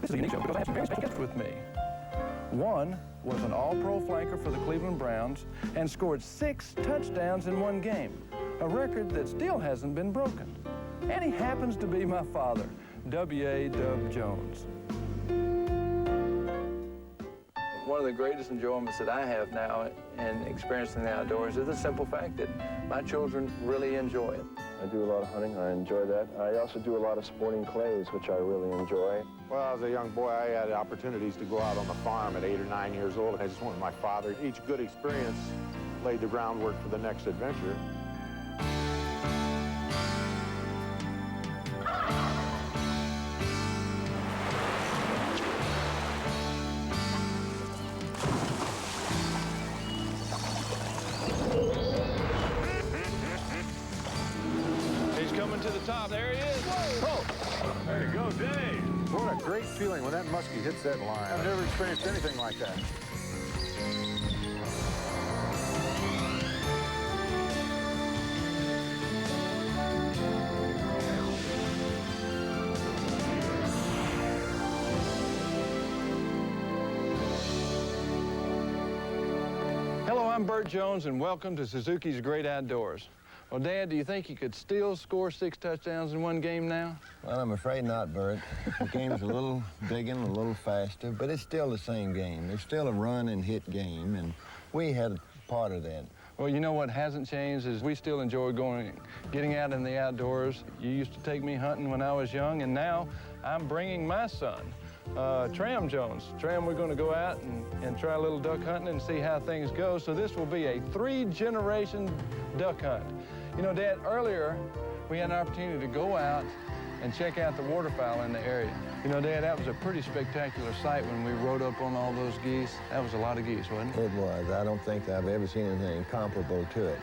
This is a unique show because I have some very special guests with me. One was an all-pro flanker for the Cleveland Browns and scored 6 touchdowns in one game, a record that still hasn't been broken. And he happens to be my father, W.A. Dub Jones. One of the greatest enjoyments that I have now in experiencing the outdoors is the simple fact that my children really enjoy it. I do a lot of hunting. I enjoy that. I also do a lot of sporting clays, which I really enjoy. Well, as a young boy, I had opportunities to go out on the farm at 8 or 9 years old. I just went with my father. Each good experience laid the groundwork for the next adventure. To the top, there he is. Whoa. Oh, there you go, Dave. What a great feeling when that muskie hits that line. I've never experienced anything like that. Hello, I'm Bert Jones, and welcome to Suzuki's Great Outdoors. Well, Dad, do you think you could still score 6 touchdowns in one game now? Well, I'm afraid not, Bert. The game's a little bigger and a little faster, but it's still the same game. It's still a run and hit game, and we had a part of that. Well, you know what hasn't changed is we still enjoy getting out in the outdoors. You used to take me hunting when I was young, and now I'm bringing my son, Tram Jones. Tram, we're going to go out and try a little duck hunting and see how things go. So this will be a 3-generation duck hunt. You know, Dad, earlier we had an opportunity to go out and check out the waterfowl in the area. You know, Dad, that was a pretty spectacular sight when we rode up on all those geese. That was a lot of geese, wasn't it? It was. I don't think I've ever seen anything comparable to it.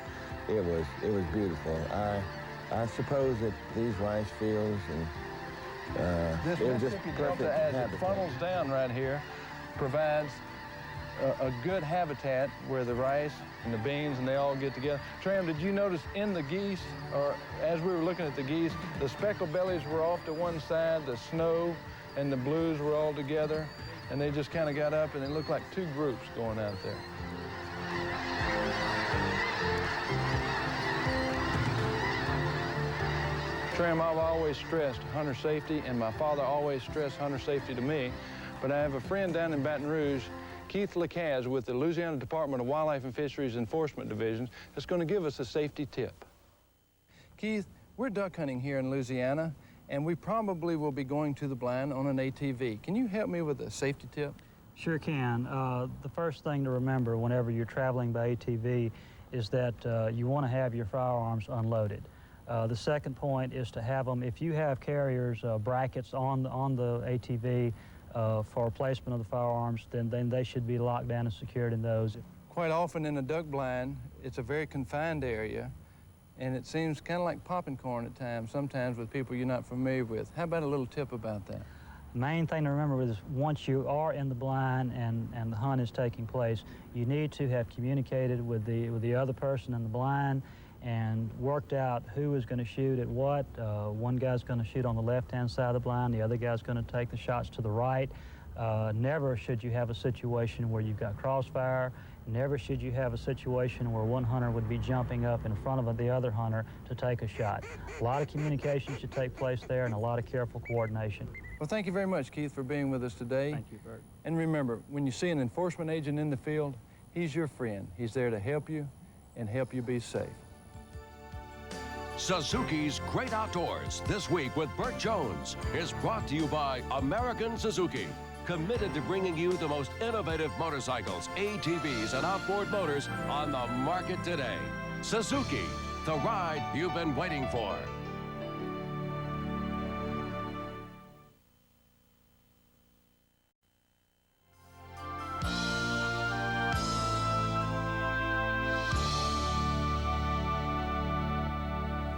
It was beautiful. I suppose that these rice fields and This it was just Mississippi perfect Delta, as it habitat. funnels down right here, provides a good habitat where the rice and the beans and they all get together. Tram, did you notice in the geese, or as we were looking at the geese, the speckled bellies were off to one side, the snow and the blues were all together, and they just kind of got up and it looked like 2 groups going out there. Tram, I've always stressed hunter safety, and my father always stressed hunter safety to me, but I have a friend down in Baton Rouge, Keith Lacaz with the Louisiana Department of Wildlife and Fisheries Enforcement Division, that's going to give us a safety tip. Keith, we're duck hunting here in Louisiana, and we probably will be going to the blind on an ATV. Can you help me with a safety tip? Sure can. The first thing to remember whenever you're traveling by ATV is that you want to have your firearms unloaded. The second point is to have them, if you have carriers, brackets on the ATV, for placement of the firearms, then they should be locked down and secured in those. Quite often in a duck blind, it's a very confined area, and it seems kind of like popping corn at times, sometimes with people you're not familiar with. How about a little tip about that? The main thing to remember is once you are in the blind and the hunt is taking place, you need to have communicated with the other person in the blind and worked out who is going to shoot at what. One guy's going to shoot on the left-hand side of the blind, the other guy's going to take the shots to the right. Never should you have a situation where you've got crossfire. Never should you have a situation where one hunter would be jumping up in front of the other hunter to take a shot. A lot of communication should take place there and a lot of careful coordination. Well, thank you very much, Keith, for being with us today. Thank you, Bert. And remember, when you see an enforcement agent in the field, he's your friend. He's there to help you and help you be safe. Suzuki's Great Outdoors this week with Bert Jones is brought to you by American Suzuki, committed to bringing you the most innovative motorcycles, ATVs, and outboard motors on the market today. Suzuki, the ride you've been waiting for.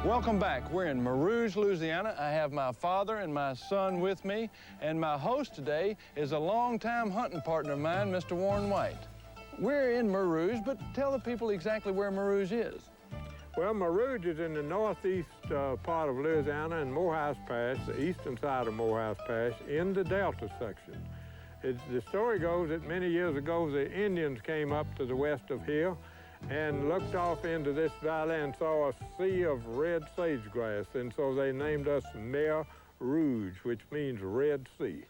Welcome back. We're in Marouge, Louisiana. I have my father and my son with me, and my host today is a longtime hunting partner of mine, Mr. Warren White. We're in Marouge, but tell the people exactly where Marouge is. Well, Mer Rouge is in the northeast part of Louisiana in Morehouse Pass, the eastern side of Morehouse Pass, in the Delta section. The story goes that many years ago, the Indians came up to the west of here and looked off into this valley and saw a sea of red sagegrass, and so they named us Mer Rouge, which means Red Sea.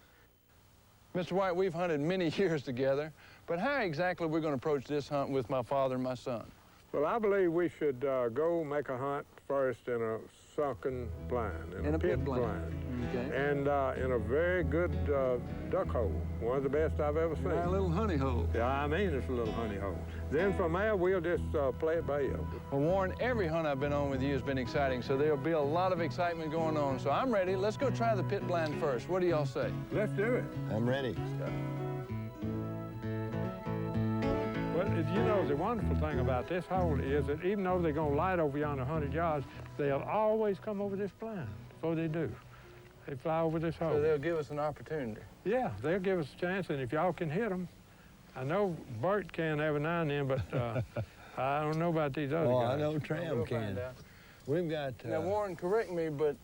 Mr. White, we've hunted many years together, but how exactly are we going to approach this hunt with my father and my son? Well, I believe we should go make a hunt first in a sunken blind, in a pit blind. Okay. And in a very good duck hole, one of the best I've ever seen. A little honey hole. Yeah, I mean it's a little honey hole. Then from there, we'll just play it by ear. Well, Warren, every hunt I've been on with you has been exciting, so there'll be a lot of excitement going on. So I'm ready. Let's go try the pit blind first. What do y'all say? Let's do it. I'm ready. Well, you know, the wonderful thing about this hole is that even though they're going to light over yonder 100 yards, they'll always come over this blind. So they do. They fly over this hole. So they'll give us an opportunity. Yeah, they'll give us a chance, and if y'all can hit them, I know Bert can every now and then, but I don't know about these other guys. I know Tram can. We've got... Now, Warren, correct me, but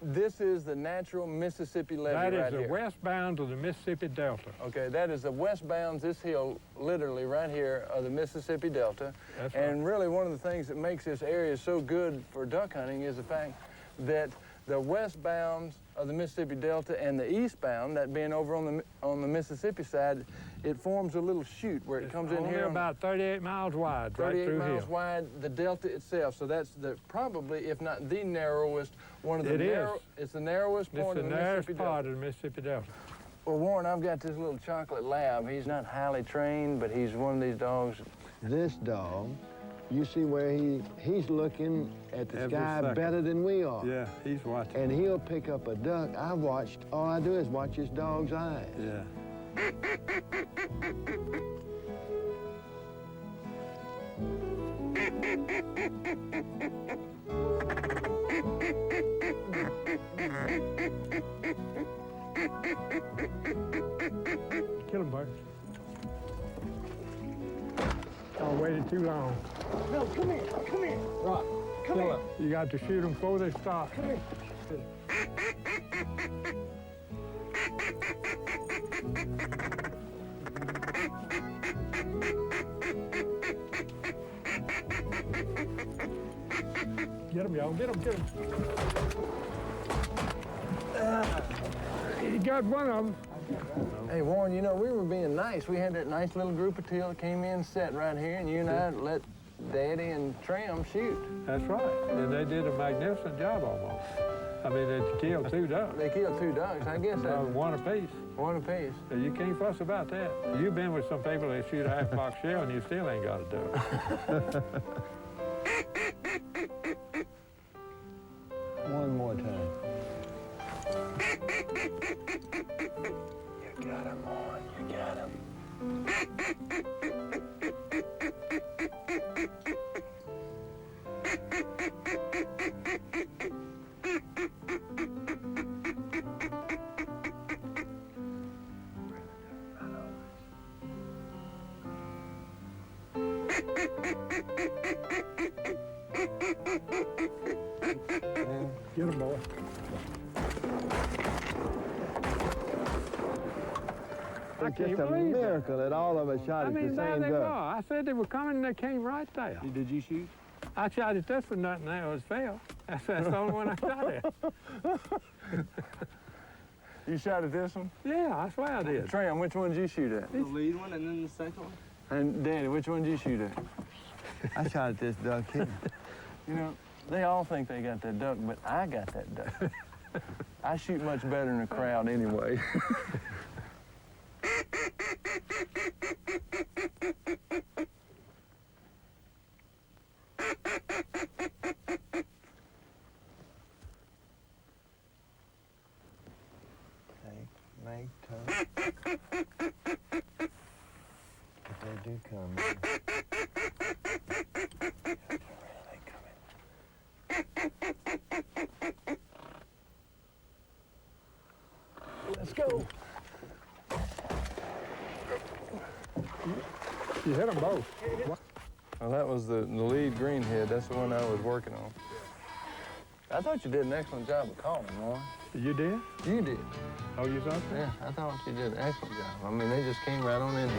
this is the natural Mississippi levee right here. That is the west bound of the Mississippi Delta. Okay, that is the west bounds, this hill, literally right here, of the Mississippi Delta. That's and right. really one of the things that makes this area so good for duck hunting is the fact that the west bounds of the Mississippi Delta and the eastbound, that being over on the Mississippi side, it forms a little chute where it comes in here. About 38 miles wide, right through 38 miles here. wide, the delta itself. So that's probably, if not the narrowest, one of the it's the narrowest point of the Mississippi Delta. It's the narrowest part of the Mississippi Delta. Well, Warren, I've got this little chocolate lab. He's not highly trained, but he's one of these dogs. This dog, you see where he's looking at the Every sky second. better than we are. Yeah, he's watching. And he'll pick up a duck. All I do is watch this dog's eyes. Yeah. Kill him, Bert. I waited too long. No, come here, Rock, come here. You got to shoot them before they stop. Come here. Get him, y'all. Get him. You got one of them. Hey, Warren, you know, we were being nice. We had that nice little group of teal that came in, sat right here, and you and I let Daddy and Tram shoot. That's right. And they did a magnificent job almost. I mean, they killed 2 ducks. They killed 2 ducks. I guess that One apiece. one apiece. So you can't fuss about that. You've been with some people that shoot a half-box shell and you still ain't got a duck. One more time. You got him, Warren. You got him. Get him, boy. It's just a miracle that all of us shot at the there same they were. duck. I said they were coming and they came right there. Did you shoot? I shot at this one, nothing else failed. That's the only one I shot at. You shot at this one? Yeah, I swear I did. Tram, which one did you shoot at? The lead one and then the second one? And Daddy, which one did you shoot at? I shot at this duck here. You know, they all think they got that duck, but I got that duck. I shoot much better in a crowd anyway. Make tough. If they do come. Let's go. You hit them both. Well, that was the lead greenhead. That's the one I was working on. I thought you did an excellent job of calling, Warren. You did? You did. Oh, you thought so? Yeah, I thought you did an excellent job. I mean, they just came right on in here.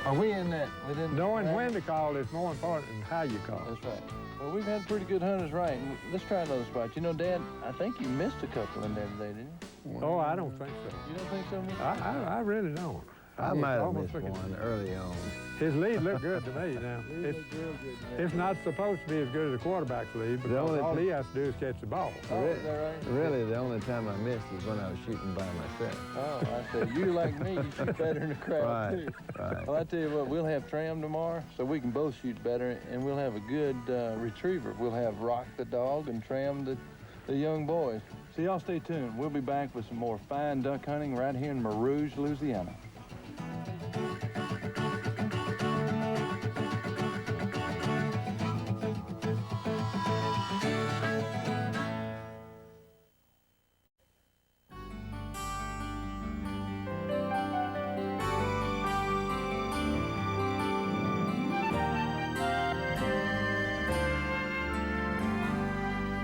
Are we in that? Knowing when to call is more important than how you call. That's right. Well, we've had pretty good hunters, right? Let's try another spot. You know, Dad, I think you missed a couple in there today, didn't you? Oh, I don't think so. You don't think so, Mr.? I really don't. I might have almost missed looking- one early on. His lead looked good to me now. It's not supposed to be as good as a quarterback's lead because only all he has to do is catch the ball. Oh, is that right? Really, the only time I missed is when I was shooting by myself. Oh, I said, you like me, you shoot better in the crowd, Right, too. right. Well, I tell you what, we'll have Tram tomorrow, so we can both shoot better, and we'll have a good retriever. We'll have Rock the dog and Tram the young boys. So y'all stay tuned. We'll be back with some more fine duck hunting right here in Rouge, Louisiana.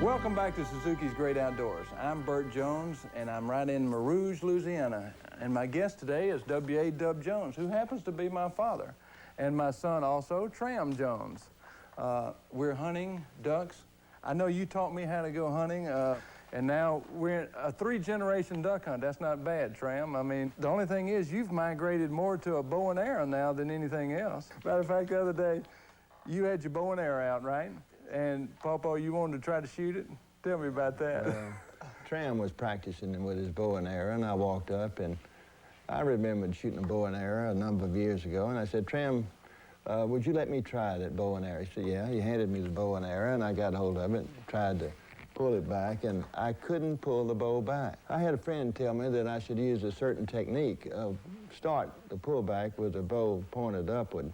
Welcome back to Suzuki's Great Outdoors. I'm Bert Jones, and I'm right in Rouge, Louisiana. And my guest today is W.A. Dub Jones, who happens to be my father, and my son also, Tram Jones. We're hunting ducks. I know you taught me how to go hunting, and now we're in a 3-generation duck hunt. That's not bad, Tram. I mean, the only thing is you've migrated more to a bow and arrow now than anything else. Matter of fact, the other day, you had your bow and arrow out, right? And, Papa, you wanted to try to shoot it? Tell me about that. Tram was practicing with his bow and arrow, and I walked up, and I remembered shooting a bow and arrow a number of years ago, and I said, Tram, would you let me try that bow and arrow? He said, yeah. He handed me the bow and arrow, and I got hold of it, tried to pull it back, and I couldn't pull the bow back. I had a friend tell me that I should use a certain technique of start the pull back with the bow pointed upward.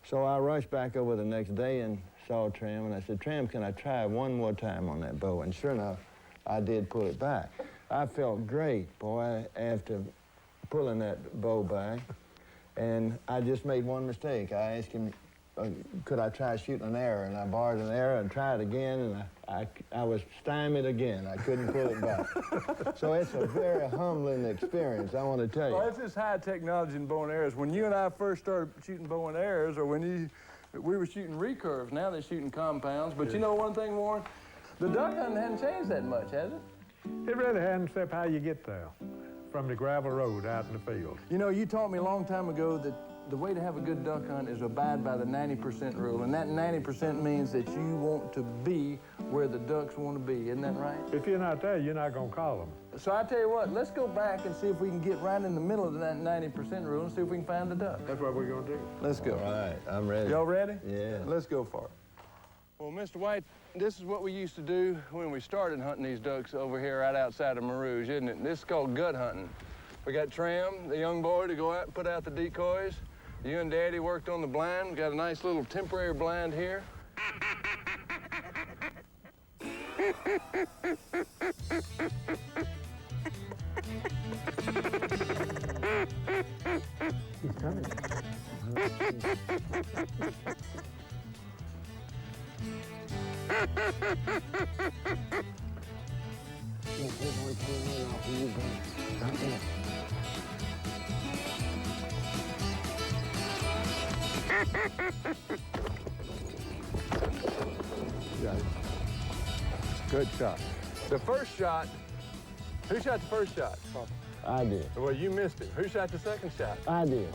So I rushed back over the next day and saw Tram, and I said, Tram, can I try one more time on that bow? And sure enough, I did pull it back. I felt great, boy, after pulling that bow back, and I just made one mistake. I asked him, could I try shooting an arrow? And I borrowed an arrow and tried again, and I was stymied again. I couldn't pull it back. So it's a very humbling experience, I want to tell you. Well, it's this high technology in bow and arrows. When you and I first started shooting bow and arrows, or when we were shooting recurves, now they're shooting compounds. But you know one thing, Warren? The duck hunting hasn't changed that much, has it? It really hasn't, except how you get there from the gravel road out in the field. You know, you taught me a long time ago that the way to have a good duck hunt is abide by the 90% rule. And that 90% means that you want to be where the ducks want to be. Isn't that right? If you're not there, you're not going to call them. So I tell you what, let's go back and see if we can get right in the middle of that 90% rule and see if we can find the duck. That's what we're going to do. Let's go. All right, I'm ready. Y'all ready? Yeah. Let's go for it. Well, Mr. White, this is what we used to do when we started hunting these ducks over here right outside of Rouge, isn't it? This is called gut hunting. We got Tram, the young boy, to go out and put out the decoys. You and Daddy worked on the blind. We got a nice little temporary blind here. He's coming. Good shot. The first shot, who shot the first shot? I did. Well, you missed it. Who shot the second shot? I did.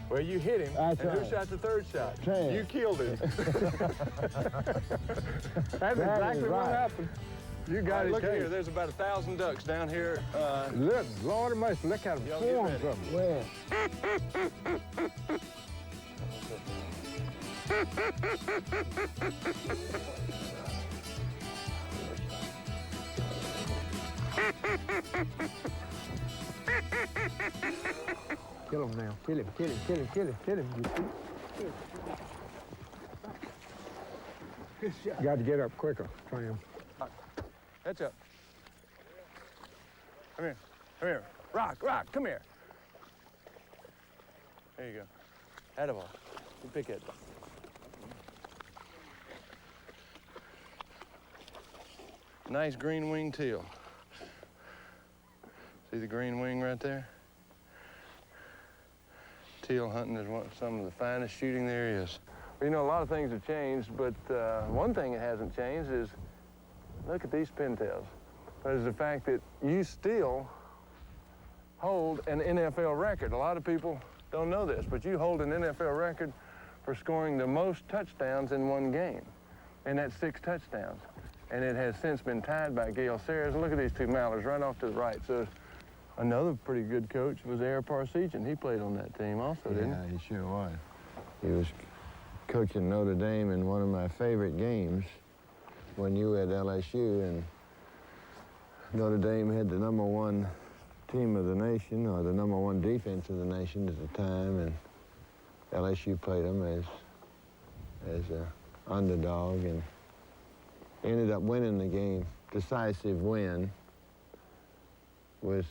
Well, you hit him. I And who tried. shot the third shot? Tram. You killed him. That's exactly what happened. You got it. Look here, there's about 1,000 ducks down here. Look, Lord of mercy, look how Y'all the get swarms ready. of them. Where? Kill him now. Kill him, kill him, kill him, kill him, kill him. You got to get up quicker, Tram. Heads up. Come here. Come here. Rock, come here. There you go. Attaboy. You pick it. Nice green wing teal. See the green wing right there? Teal hunting is some of the finest shooting there is. Well, you know, a lot of things have changed, but one thing that hasn't changed is, look at these pintails. But it's the fact that you still hold an NFL record. A lot of people don't know this, but you hold an NFL record for scoring the most touchdowns in one game, and that's 6 touchdowns. And it has since been tied by Gale Sayers. Look at these two mallards right off to the right. So another pretty good coach was Air Parsegian. He played on that team also, didn't he? Yeah, he sure was. He was coaching Notre Dame in one of my favorite games when you were at LSU, and Notre Dame had the #1 team of the nation, or the #1 defense of the nation at the time, and LSU played them as an underdog and ended up winning the game. Decisive win with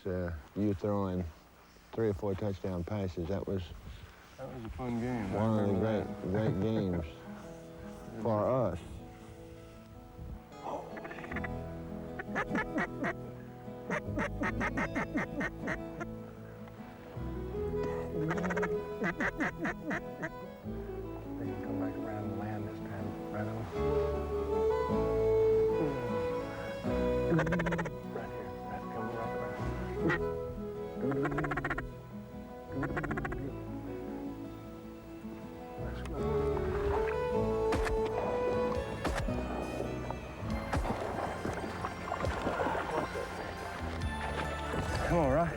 you throwing 3 or 4 touchdown passes. That was a fun game. One of the great games for us. They can come back around and land this time, right on. Right here, right, come right around. Let's go. Come on, right?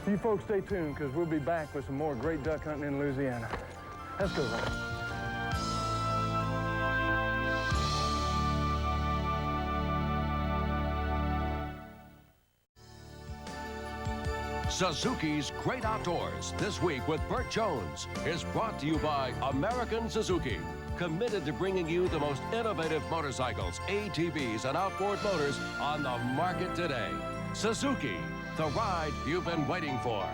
You folks stay tuned, because we'll be back with some more great duck hunting in Louisiana. Let's go, Ryan. Suzuki's Great Outdoors this week with Bert Jones is brought to you by American Suzuki, committed to bringing you the most innovative motorcycles, ATVs, and outboard motors on the market today. Suzuki, the ride you've been waiting for.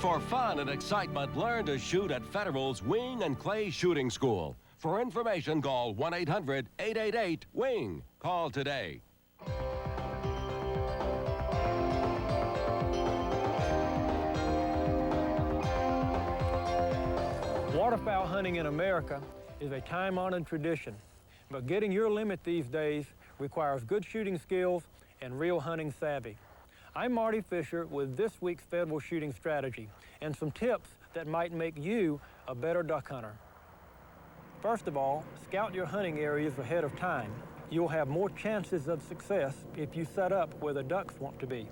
For fun and excitement, learn to shoot at Federal's Wing and Clay Shooting School. For information, call 1-800-888-WING. Call today. Waterfowl hunting in America is a time-honored tradition, but getting your limit these days requires good shooting skills and real hunting savvy. I'm Marty Fisher with this week's Federal Shooting Strategy and some tips that might make you a better duck hunter. First of all, scout your hunting areas ahead of time. You'll have more chances of success if you set up where the ducks want to be.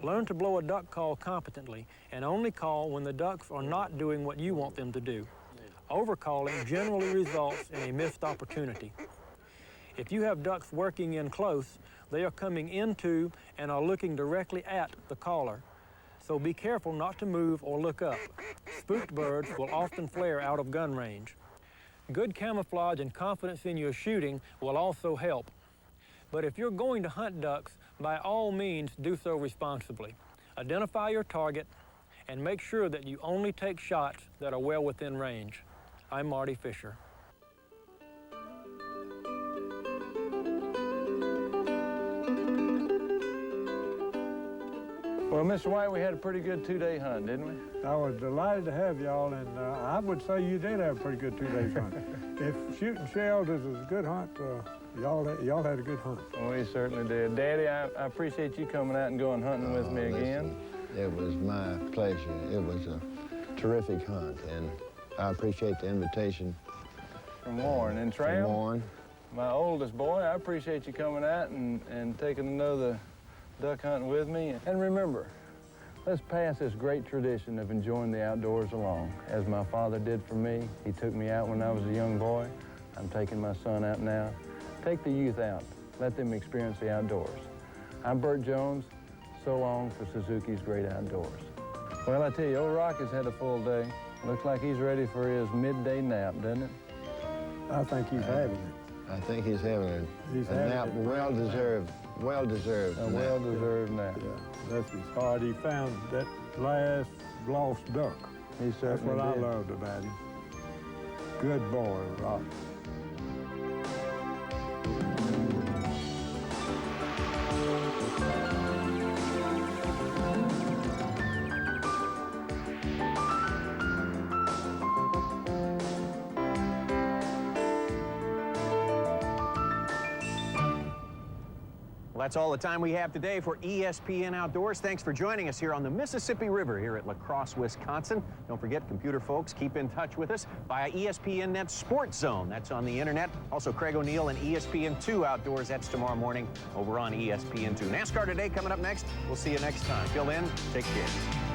Learn to blow a duck call competently and only call when the ducks are not doing what you want them to do. Overcalling generally results in a missed opportunity. If you have ducks working in close, they are coming into and are looking directly at the caller. So be careful not to move or look up. Spooked birds will often flare out of gun range. Good camouflage and confidence in your shooting will also help. But if you're going to hunt ducks, by all means do so responsibly. Identify your target and make sure that you only take shots that are well within range. I'm Marty Fisher. Well, Mr. White, we had a pretty good 2-day hunt, didn't we? I was delighted to have y'all, and I would say you did have a pretty good 2-day hunt. If shooting shells is a good hunt, y'all had a good hunt. We certainly did. Daddy, I appreciate you coming out and going hunting with me again. It was my pleasure. It was a terrific hunt, and I appreciate the invitation. From Warren. And Tram, from Warren, my oldest boy, I appreciate you coming out and taking another duck hunting with me. And remember, let's pass this great tradition of enjoying the outdoors along. As my father did for me, he took me out when I was a young boy. I'm taking my son out now. Take the youth out. Let them experience the outdoors. I'm Bert Jones. So long for Suzuki's Great Outdoors. Well, I tell you, old Rock has had a full day. Looks like he's ready for his midday nap, doesn't it? I think he's having it. I think he's having a having nap, it. well-deserved A nap. well-deserved nap. Yeah, that's his heart. He found that last lost duck. He That's certainly what I did. loved about him. Good boy, Rock. Well, that's all the time we have today for ESPN Outdoors. Thanks for joining us here on the Mississippi River here at La Crosse, Wisconsin. Don't forget, computer folks, keep in touch with us via ESPN Net Sports Zone. That's on the internet. Also, Craig O'Neill and ESPN2 Outdoors. That's tomorrow morning over on ESPN2. NASCAR Today coming up next. We'll see you next time. Till then, take care.